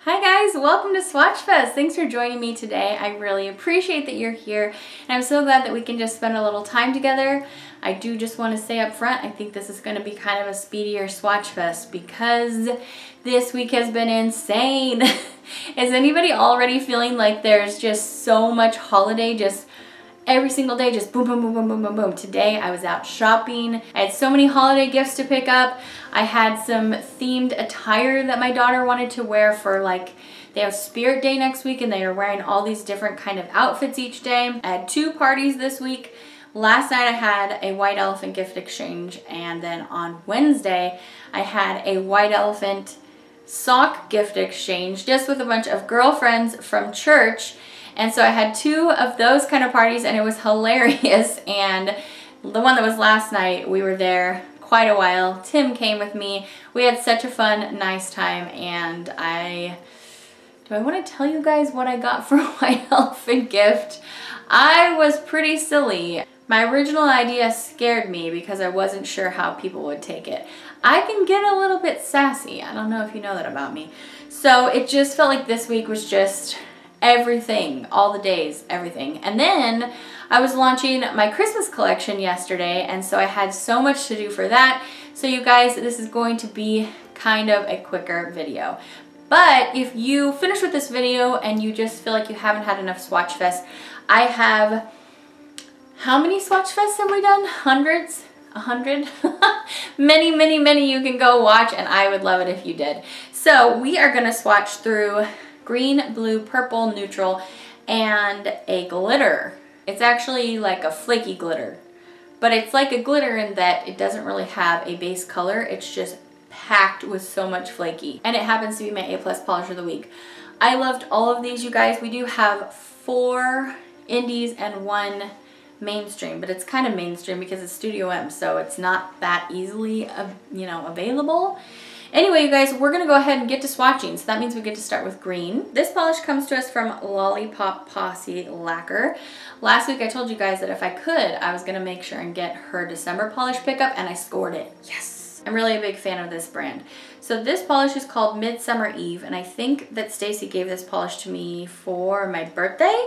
Hi guys, welcome to Swatchfest. Thanks for joining me today. I really appreciate that you're here, and I'm so glad that we can just spend a little time together. I do just want to say up front, I think this is going to be kind of a speedier Swatchfest because this week has been insane. Is anybody already feeling like there's just so much holiday, just every single day, just boom, boom, boom, boom, boom, boom, boom. Today I was out shopping. I had so many holiday gifts to pick up. I had some themed attire that my daughter wanted to wear for they have Spirit Day next week and they are wearing all these different kind of outfits each day. I had 2 parties this week. Last night I had a white elephant gift exchange, and then on Wednesday I had a white elephant sock gift exchange just with a bunch of girlfriends from church. And so I had 2 of those kind of parties and it was hilarious. And the one that was last night, we were there quite a while. Tim came with me. We had such a fun, nice time. And do I want to tell you guys what I got for a white elephant gift? I was pretty silly. My original idea scared me because I wasn't sure how people would take it. I can get a little bit sassy. I don't know if you know that about me. So it just felt like this week was just everything, all the days, everything. And then I was launching my Christmas collection yesterday, and so I had so much to do for that. So you guys, this is going to be kind of a quicker video. But if you finish with this video and you just feel like you haven't had enough Swatchfest, I have, how many Swatchfests have we done? Hundreds? 100? many you can go watch, and I would love it if you did. So we are gonna swatch through green, blue, purple, neutral, and a glitter. It's actually like a flaky glitter, but it's like a glitter in that it doesn't really have a base color. It's just packed with so much flaky, and it happens to be my A+ polish of the week. I loved all of these, you guys. We do have 4 indies and 1 mainstream, but it's kind of mainstream because it's Studio M, so it's not that easily, available. Anyway, you guys, we're gonna go ahead and get to swatching. So that means we get to start with green. This polish comes to us from Lollipop Posse Lacquer. Last week I told you guys that if I could, I was gonna make sure and get her December polish pickup, and I scored it. Yes! I'm really a big fan of this brand. So this polish is called Midsummer Eve, and I think that Stacy gave this polish to me for my birthday.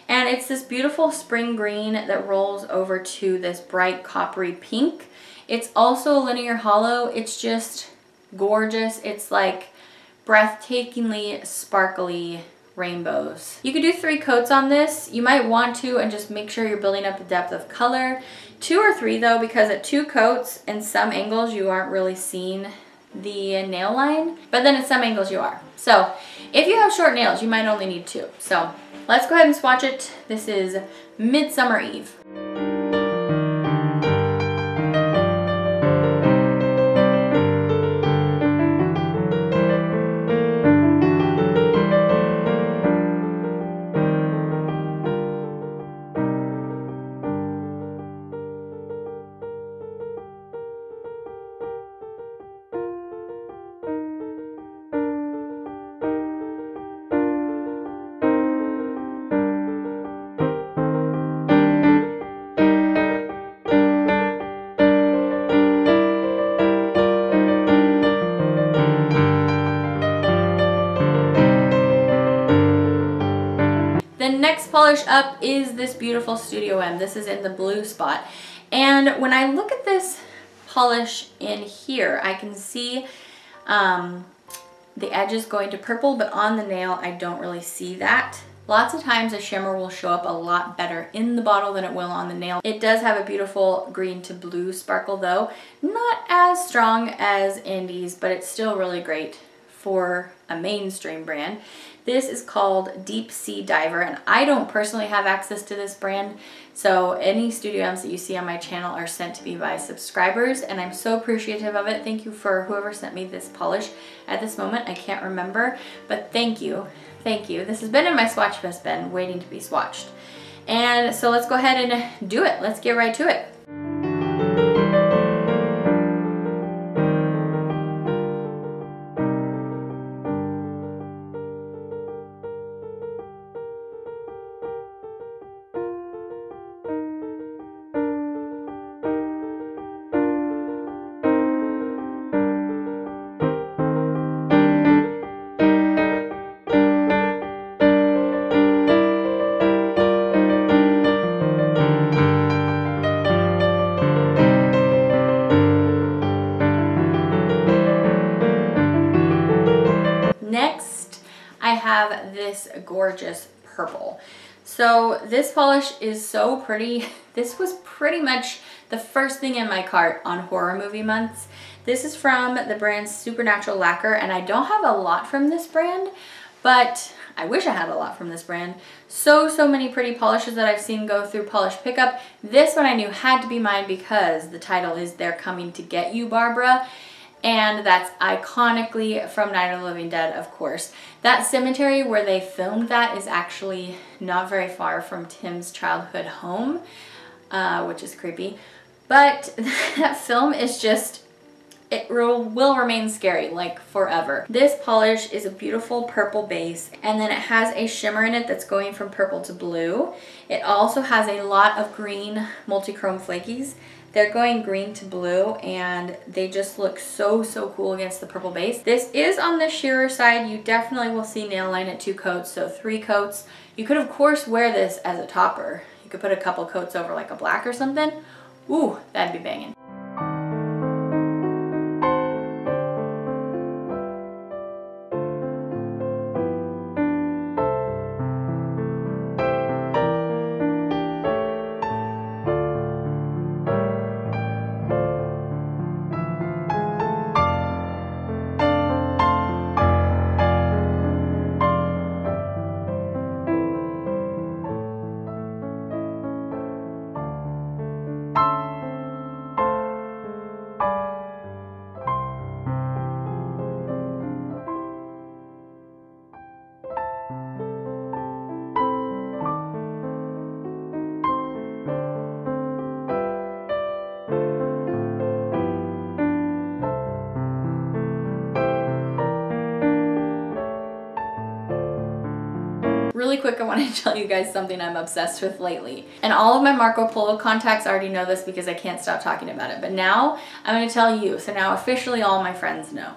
And it's this beautiful spring green that rolls over to this bright coppery pink. It's also a linear hollow. It's just gorgeous. It's like breathtakingly sparkly rainbows. You could do 3 coats on this. You might want to, and just make sure you're building up the depth of color. 2 or 3 though, because at 2 coats, in some angles you aren't really seeing the nail line, but then at some angles you are. So if you have short nails, you might only need 2. So let's go ahead and swatch it. This is Midsummer Eve. The next polish up is this beautiful Studio M. This is in the blue spot. And when I look at this polish in here, I can see the edges going to purple, but on the nail, I don't really see that. Lots of times a shimmer will show up a lot better in the bottle than it will on the nail. It does have a beautiful green to blue sparkle though. Not as strong as Indies, but it's still really great for a mainstream brand. This is called Deep Sea Diver, and I don't personally have access to this brand, so any Studio M's that you see on my channel are sent to me by subscribers, and I'm so appreciative of it. Thank you for whoever sent me this polish. At this moment, I can't remember, but thank you. Thank you. This has been in my Swatchfest bin, waiting to be swatched. And so let's go ahead and do it. Let's get right to it. next I have this gorgeous purple. So this polish is so pretty. This was pretty much the first thing in my cart on horror movie months. This is from the brand Supernatural Lacquer, and I don't have a lot from this brand, but I wish I had a lot from this brand. So many pretty polishes that I've seen go through polish pickup. This one I knew had to be mine because the title is They're Coming to Get You, Barbara. And that's iconically from Night of the Living Dead, of course. That cemetery where they filmed that is actually not very far from Tim's childhood home, which is creepy. But that film is just, it will remain scary, like forever. This polish is a beautiful purple base, and then it has a shimmer in it that's going from purple to blue. It also has a lot of green multi-chrome flakies. They're going green to blue, and they just look so cool against the purple base. This is on the sheerer side. You definitely will see nail line at 2 coats, so 3 coats. You could of course wear this as a topper. You could put a couple coats over like a black or something. Ooh, that'd be banging. Really quick, I want to tell you guys something I'm obsessed with lately. And all of my Marco Polo contacts already know this because I can't stop talking about it. But now I'm going to tell you, so now officially all my friends know.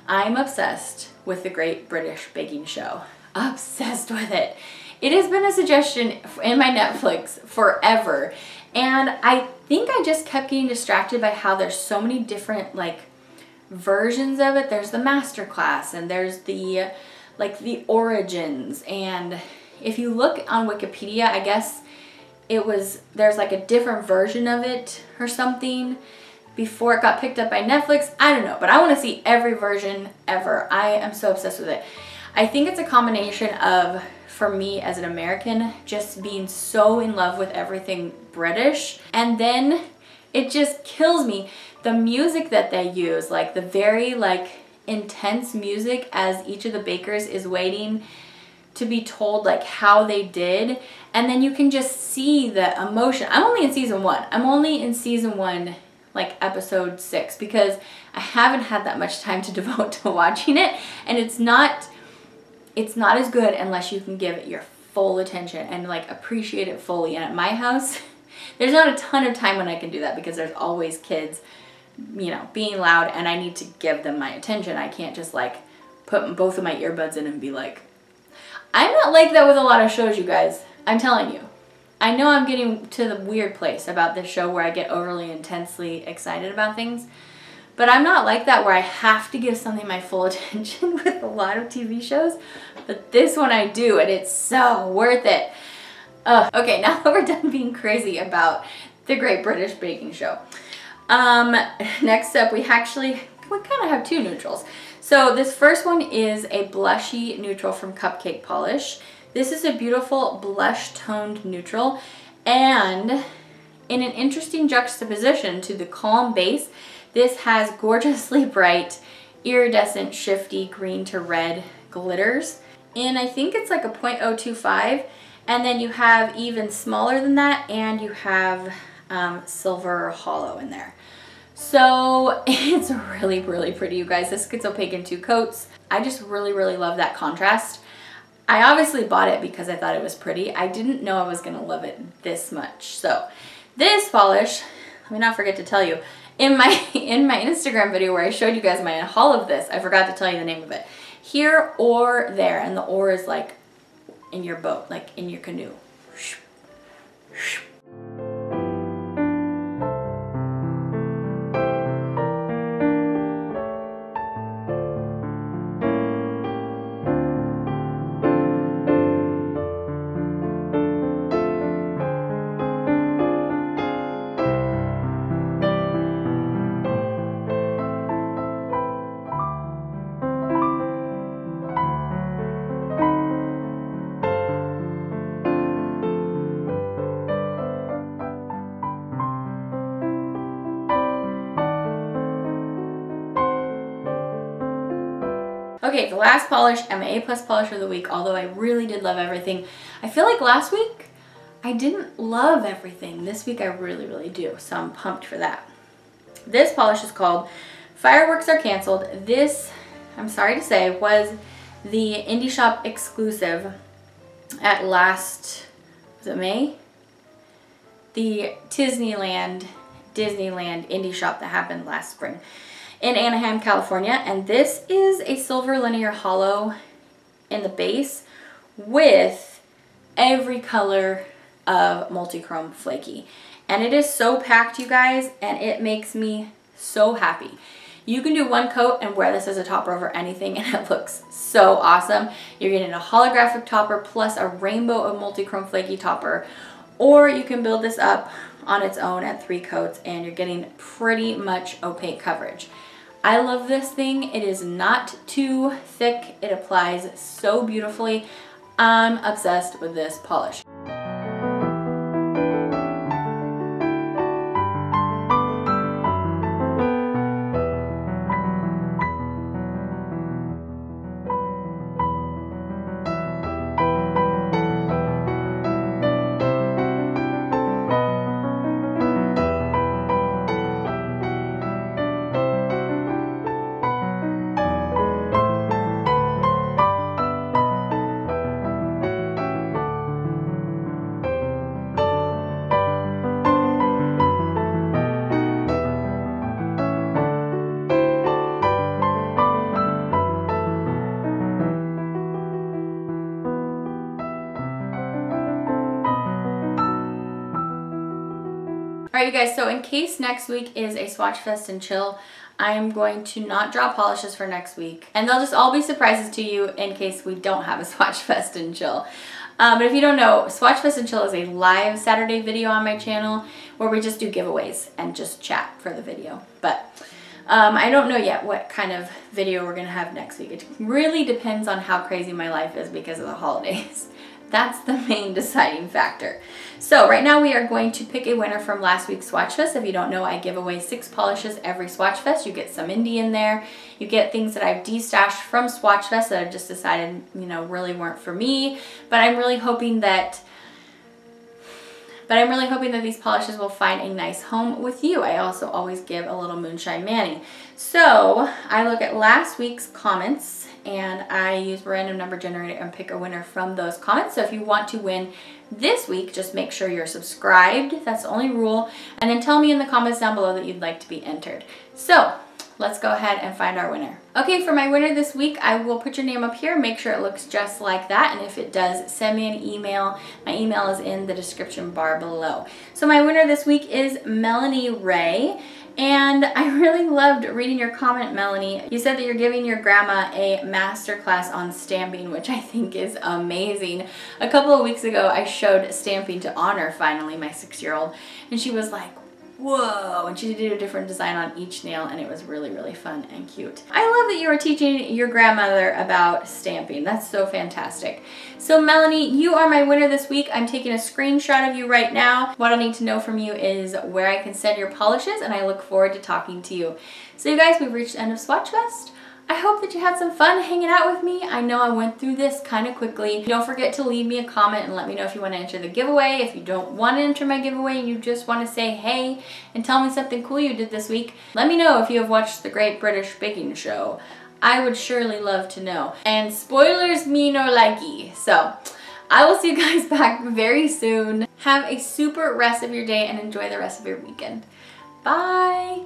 I'm obsessed with the Great British Baking Show. Obsessed with it. It has been a suggestion in my Netflix forever. And I think I just kept getting distracted by how there's so many different like versions of it. There's the masterclass, and there's the like the origins, and if you look on Wikipedia, I guess there's like a different version of it or something before it got picked up by Netflix. I don't know, but I want to see every version ever. I am so obsessed with it. I think it's a combination of, for me as an American, just being so in love with everything British, and then it just kills me the music that they use, like the very like intense music as each of the bakers is waiting to be told like how they did, and then you can just see the emotion. I'm only in season 1. I'm only in season 1, like episode 6, because I haven't had that much time to devote to watching it, and it's not as good unless you can give it your full attention and like appreciate it fully. And at my house, there's not a ton of time when I can do that because there's always kids, you know, being loud, and I need to give them my attention. I can't just like put both of my earbuds in and be like, I'm not like that with a lot of shows, you guys. I'm telling you. I know I'm getting to the weird place about this show where I get overly intensely excited about things, but I'm not like that where I have to give something my full attention with a lot of TV shows, but this one I do, and it's so worth it. Okay, now that we're done being crazy about the Great British Baking Show. Next up, we kind of have 2 neutrals. So this first one is a blushy neutral from Cupcake Polish. This is a beautiful blush toned neutral, and in an interesting juxtaposition to the calm base, this has gorgeously bright, iridescent, shifty green to red glitters. And I think it's like a 0.025, and then you have even smaller than that, and you have silver hollow in there. So it's really pretty, you guys. This gets opaque in 2 coats. I just really love that contrast. I obviously bought it because I thought it was pretty. I didn't know I was gonna love it this much. So this polish, let me not forget to tell you, in my Instagram video where I showed you guys my haul of this, I forgot to tell you the name of it. Here or there, and the or is like in your boat, like in your canoe. Okay, the last polish and my A+ polish of the week, although I really did love everything. I feel like last week I didn't love everything. This week I really, really do, so I'm pumped for that. This polish is called Fireworks Are Canceled. This, I'm sorry to say, was the Indie Shop exclusive at last, was it May? The Disneyland Indie Shop that happened last spring in Anaheim, California. And this is a silver linear hollow in the base with every color of multi-chrome flaky. And it is so packed, you guys, and it makes me so happy. You can do one coat and wear this as a topper over anything and it looks so awesome. You're getting a holographic topper plus a rainbow of multi-chrome flaky topper, or you can build this up on its own at 3 coats and you're getting pretty much opaque coverage. I love this thing. It is not too thick. It applies so beautifully. I'm obsessed with this polish. Alright you guys, so in case next week is a Swatchfest and chill, I'm going to not draw polishes for next week. And they'll just all be surprises to you in case we don't have a Swatchfest and chill. But if you don't know, Swatchfest and chill is a live Saturday video on my channel where we just do giveaways and just chat for the video. But I don't know yet what kind of video we're going to have next week. It really depends on how crazy my life is because of the holidays. That's the main deciding factor. So right now we are going to pick a winner from last week's Swatchfest. If you don't know, I give away 6 polishes every Swatchfest. You get some indie in there. You get things that I've destashed from Swatchfest that I've just decided, you know, really weren't for me. But I'm really hoping that these polishes will find a nice home with you. I also always give a little Moonshine Manny. So I look at last week's comments and I use random number generator and pick a winner from those comments. So if you want to win this week, just make sure you're subscribed. That's the only rule. And then tell me in the comments down below that you'd like to be entered. So let's go ahead and find our winner. Okay, for my winner this week, I will put your name up here, make sure it looks just like that, and if it does, send me an email. My email is in the description bar below. So my winner this week is Melanie Ray, and I really loved reading your comment, Melanie. You said that you're giving your grandma a masterclass on stamping, which I think is amazing. A couple of weeks ago, I showed stamping to Honor, finally, my 6-year-old, and she was like, whoa, and she did a different design on each nail and it was really, really fun and cute. I love that you are teaching your grandmother about stamping. That's so fantastic. So Melanie, you are my winner this week. I'm taking a screenshot of you right now. What I need to know from you is where I can send your polishes, and I look forward to talking to you. So you guys, we've reached the end of Swatchfest. I hope that you had some fun hanging out with me. I know I went through this kind of quickly. Don't forget to leave me a comment and let me know if you want to enter the giveaway. If you don't want to enter my giveaway and you just want to say hey and tell me something cool you did this week, let me know if you have watched the Great British Baking Show. I would surely love to know. And spoilers me no likey. So I will see you guys back very soon. Have a super rest of your day and enjoy the rest of your weekend. Bye!